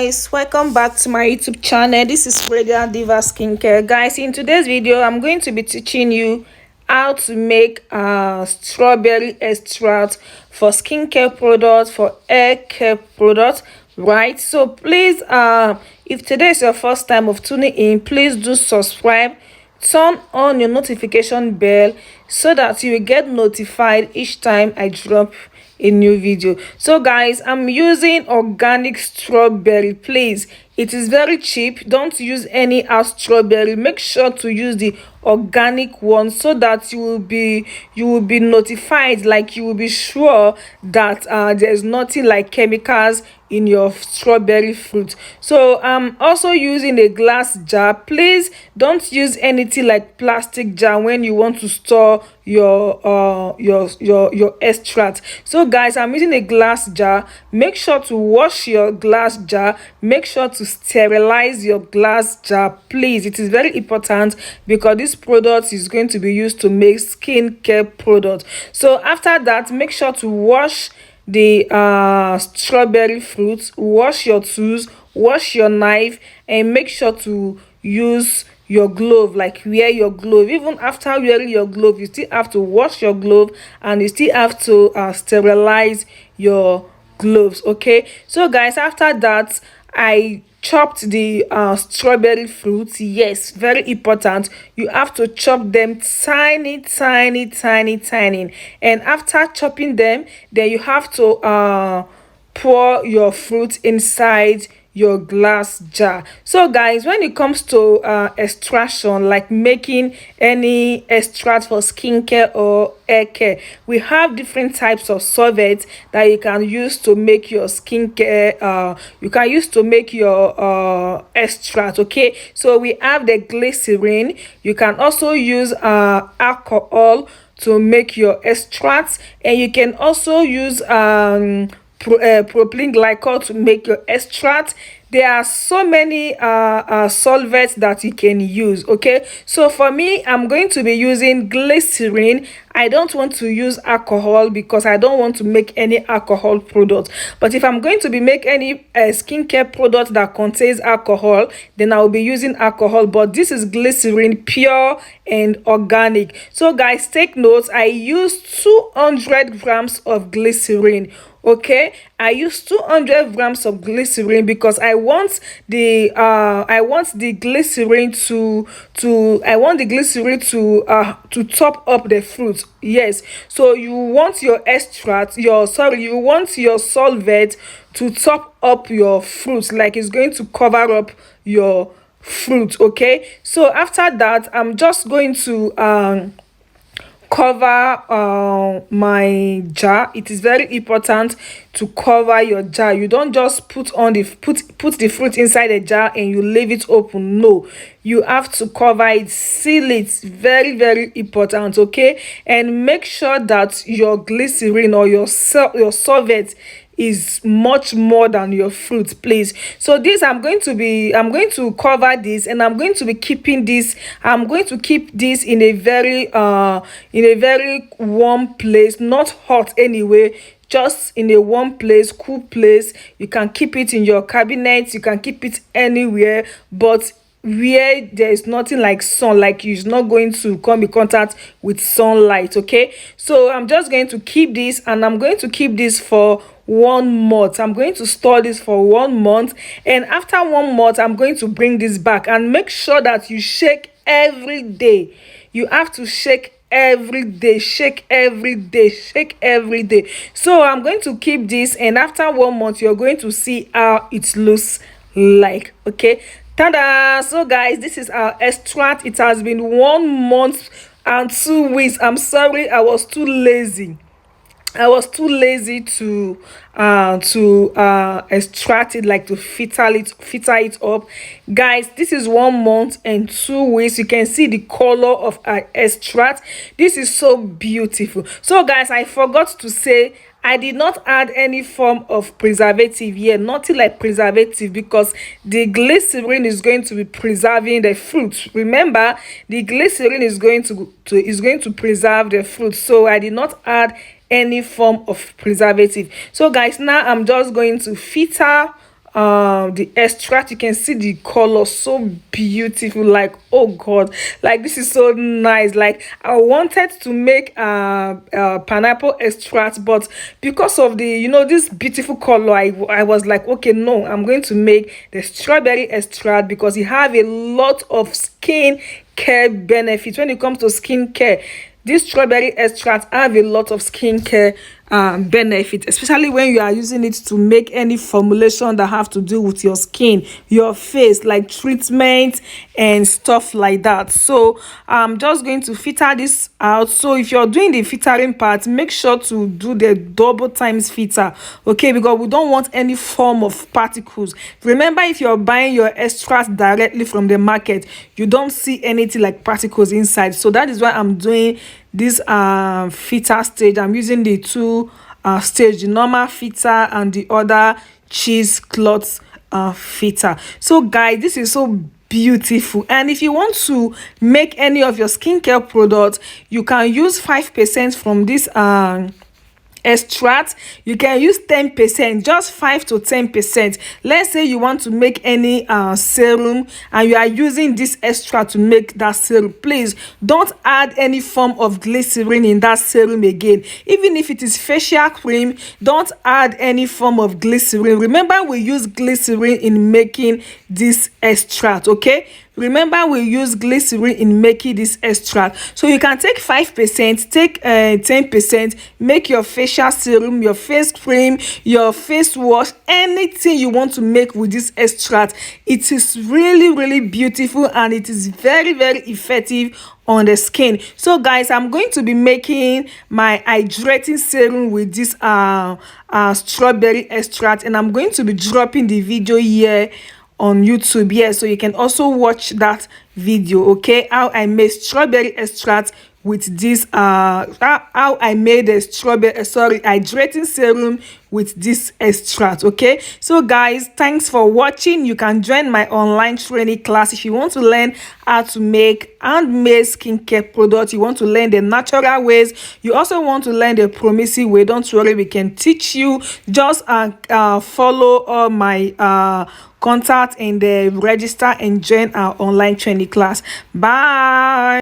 guys, welcome back to my YouTube channel. This is Radiant Diva Skincare. Guys, in today's video I'm going to be teaching you how to make strawberry extract for skincare products, for hair care products, right? So please, if today is your first time of tuning in, please do subscribe, turn on your notification bell so that you will get notified each time I drop a new video. So guys, I'm using organic strawberry. Please, it is very cheap. Don't use any strawberry. Make sure to use the organic one so that you will be notified, like you will be sure that there's nothing like chemicals in your strawberry fruit. So I'm also using a glass jar. Please don't use anything like plastic jar when you want to store your extract. So guys, I'm using a glass jar. Make sure to wash your glass jar. Make sure to sterilize your glass jar, please. It is very important because this product is going to be used to make skincare products. So after that, make sure to wash the strawberry fruit, wash your tools, wash your knife, and make sure to use your glove, like wear your glove. Even after wearing your glove, you still have to wash your glove and you still have to sterilize your gloves. Okay, so guys, after that I chopped the strawberry fruits. Yes, very important, you have to chop them tiny, and after chopping them, then you have to pour your fruit inside your glass jar. So guys, when it comes to extraction, like making any extract for skincare or hair care, we have different types of solvents that you can use to make your skincare you can use to make your extract. Okay, so we have the glycerin. You can also use alcohol to make your extracts, and you can also use propylene glycol to make your extract. There are so many solvents that you can use. Okay, so for me, I'm going to be using glycerin. I don't want to use alcohol because I don't want to make any alcohol product. But if I'm going to be make any skincare product that contains alcohol, then I will be using alcohol. But this is glycerin, pure and organic. So guys, take notes. I use 200 grams of glycerin. Okay, I use 200 grams of glycerin because I want the glycerin to top up the fruit. Yes, so you want your extract, you want your solvent to top up your fruit, like it's going to cover up your fruit. Okay, so after that, I'm just going to cover my jar. It is very important to cover your jar. You don't just put the fruit inside the jar and you leave it open. No, you have to cover it, seal it. Very important. Okay, and make sure that your glycerin or your solvent is much more than your fruit, please. So this I'm going to cover this, and I'm going to be keeping this. I'm going to keep this in a very warm place, not hot anyway, just in a warm place, cool place. You can keep it in your cabinet, you can keep it anywhere, but where there is nothing like sun, like you're not going to come in contact with sunlight. Okay, so I'm just going to keep this, and I'm going to keep this for 1 month. I'm going to store this for 1 month, and after 1 month I'm going to bring this back. And make sure that you shake every day. You have to shake every day, shake every day. So I'm going to keep this, and after 1 month you're going to see how it looks like. Okay, ta-da! So guys, this is our extract. It has been 1 month and 2 weeks. I'm sorry, I was too lazy to extract it, like to filter it up. Guys, this is 1 month and 2 weeks. You can see the color of our extract. This is so beautiful. So guys, I forgot to say, I did not add any form of preservative here, nothing like preservative, because the glycerin is going to be preserving the fruit. Remember, the glycerin is going to preserve the fruit. So I did not add any form of preservative. So guys, now I'm just going to filter the extract, you can see the color so beautiful. Like, oh god, like this is so nice. Like, I wanted to make pineapple extract, but because of the, you know, this beautiful color, I was like, okay, no, I'm going to make the strawberry extract because it have a lot of skin care benefits. When it comes to skin care, this strawberry extract have a lot of skincare benefit, especially when you are using it to make any formulation that have to do with your skin, your face, like treatment and stuff like that. So I'm just going to filter this out. So if you're doing the filtering part, make sure to do the double times filter, okay, because we don't want any form of particles. Remember, if you're buying your extract directly from the market, you don't see anything like particles inside. So that is why I'm doing this filter stage. I'm using the two stage, the normal filter and the other cheesecloth filter. So guys, this is so beautiful. And if you want to make any of your skincare products, you can use 5% from this extract. You can use 10%, just 5 to 10%. Let's say you want to make any serum and you are using this extract to make that serum, please don't add any form of glycerin in that serum again. Even if it is facial cream, don't add any form of glycerin. Remember, we use glycerin in making this extract, okay? Remember, we use glycerin in making this extract. So you can take 5%, take 10%, make your facial serum, your face cream, your face wash, anything you want to make with this extract. It is really beautiful and it is very effective on the skin. So guys, I'm going to be making my hydrating serum with this strawberry extract, and I'm going to be dropping the video here on YouTube, yeah, so you can also watch that video, okay, how I made strawberry extract with this how I made a hydrating serum with this extract, okay. So guys, thanks for watching. You can join my online training class if you want to learn how to make handmade skincare products. You want to learn the natural ways, you also want to learn the promising way. Don't worry, we can teach you. Just follow all my contact and register and join our online training class. Bye.